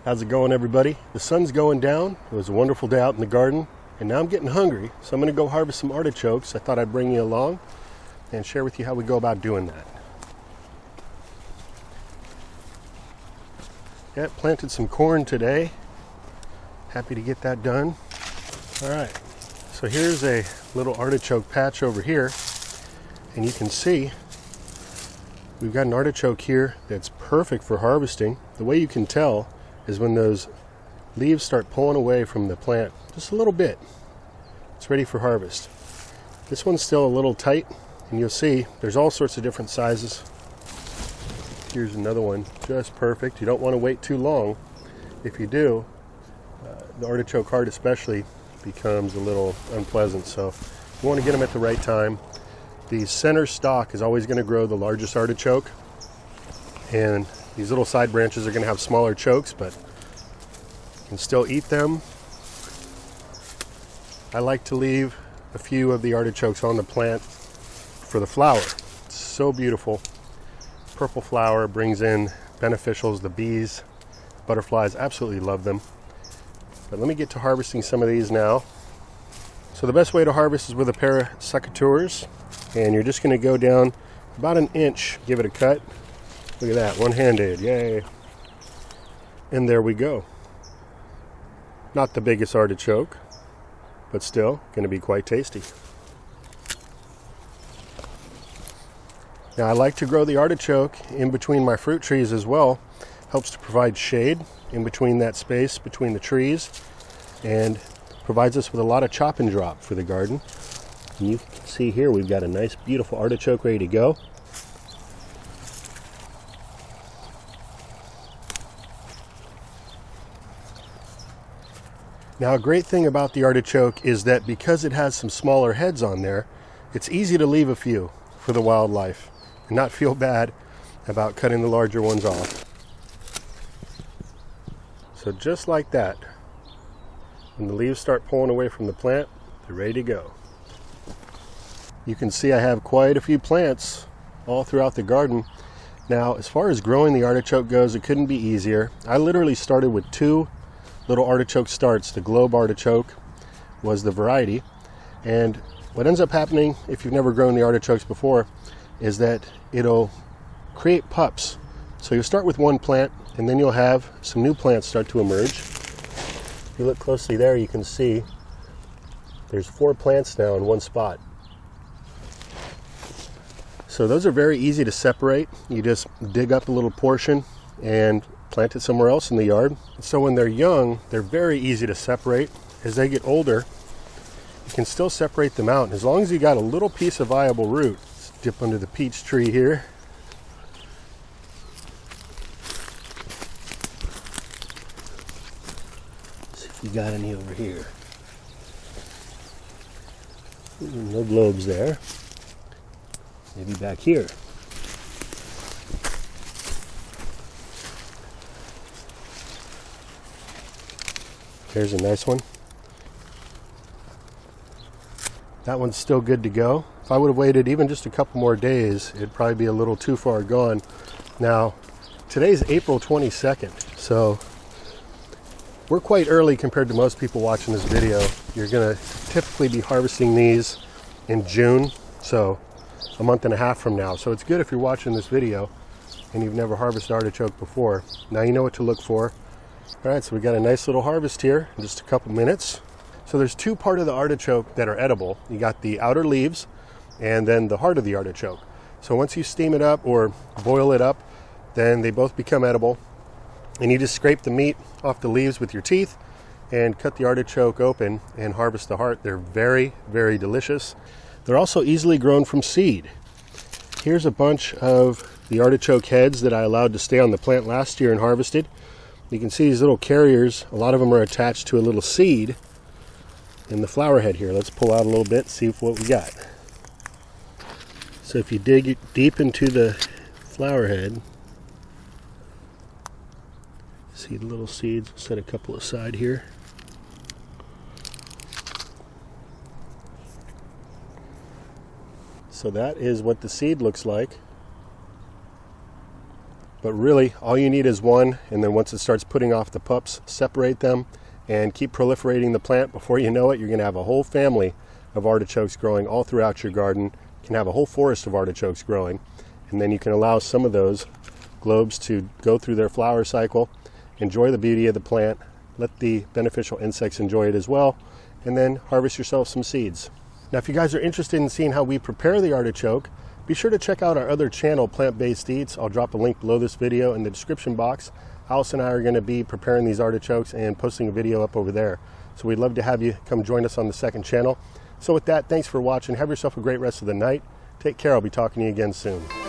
How's it going, everybody? The sun's going down. It was a wonderful day out in the garden, and now I'm getting hungry, so I'm going to go harvest some artichokes. I thought I'd bring you along and share with you how we go about doing that. Yeah, planted some corn today. Happy to get that done. All right, so here's a little artichoke patch over here, and you can see we've got an artichoke here that's perfect for harvesting. The way you can tell is when those leaves start pulling away from the plant just a little bit, it's ready for harvest. This one's still a little tight, and you'll see there's all sorts of different sizes. Here's another one, just perfect. You don't want to wait too long. If you do, the artichoke heart especially becomes a little unpleasant, so you want to get them at the right time. The center stalk is always going to grow the largest artichoke, and these little side branches are going to have smaller chokes, but you can still eat them. I like to leave a few of the artichokes on the plant for the flower. It's so beautiful. Purple flower brings in beneficials. The bees, butterflies absolutely love them. But let me get to harvesting some of these now. So the best way to harvest is with a pair of secateurs, and you're just going to go down about an inch, give it a cut. Look at that, one-handed, yay. And there we go. Not the biggest artichoke, but still going to be quite tasty. Now I like to grow the artichoke in between my fruit trees as well. Helps to provide shade in between that space between the trees, and provides us with a lot of chop and drop for the garden. And you can see here we've got a nice beautiful artichoke ready to go. Now, a great thing about the artichoke is that because it has some smaller heads on there, it's easy to leave a few for the wildlife and not feel bad about cutting the larger ones off. So just like that, when the leaves start pulling away from the plant, they're ready to go. You can see I have quite a few plants all throughout the garden. Now, as far as growing the artichoke goes, it couldn't be easier. I literally started with 2 little artichoke starts. The globe artichoke was the variety, and what ends up happening if you've never grown the artichokes before is that it'll create pups. So you'll start with 1 plant, and then you'll have some new plants start to emerge. If you look closely there, you can see there's 4 plants now in one spot. So those are very easy to separate. You just dig up a little portion and plant it somewhere else in the yard. So when they're young, they're very easy to separate. As they get older, you can still separate them out. As long as you got a little piece of viable root. Let's dip under the peach tree here. See if we got any over here. No globes there. Maybe back here. Here's a nice one. That one's still good to go. If I would have waited even just a couple more days, it'd probably be a little too far gone. Now, today's April 22nd, so we're quite early compared to most people watching this video. You're gonna typically be harvesting these in June, so a month and a half from now. So it's good if you're watching this video and you've never harvested artichoke before. Now you know what to look for. All right, so we got a nice little harvest here in just a couple minutes. So there's 2 parts of the artichoke that are edible. You got the outer leaves and then the heart of the artichoke. So once you steam it up or boil it up, then they both become edible. And you just scrape the meat off the leaves with your teeth and cut the artichoke open and harvest the heart. They're very, very delicious. They're also easily grown from seed. Here's a bunch of the artichoke heads that I allowed to stay on the plant last year and harvested. You can see these little carriers, a lot of them are attached to a little seed in the flower head here. Let's pull out a little bit, see what we got. So if you dig deep into the flower head, see the little seeds. We'll set a couple aside here. So that is what the seed looks like. But really, all you need is one, and then once it starts putting off the pups, separate them and keep proliferating the plant. Before you know it, you're going to have a whole family of artichokes growing all throughout your garden. You can have a whole forest of artichokes growing, and then you can allow some of those globes to go through their flower cycle, enjoy the beauty of the plant, let the beneficial insects enjoy it as well, and then harvest yourself some seeds. Now, if you guys are interested in seeing how we prepare the artichoke, be sure to check out our other channel, Plant-Based Eats. I'll drop a link below this video in the description box. Alice and I are going to be preparing these artichokes and posting a video up over there. So we'd love to have you come join us on the second channel. So with that, thanks for watching. Have yourself a great rest of the night. Take care. I'll be talking to you again soon.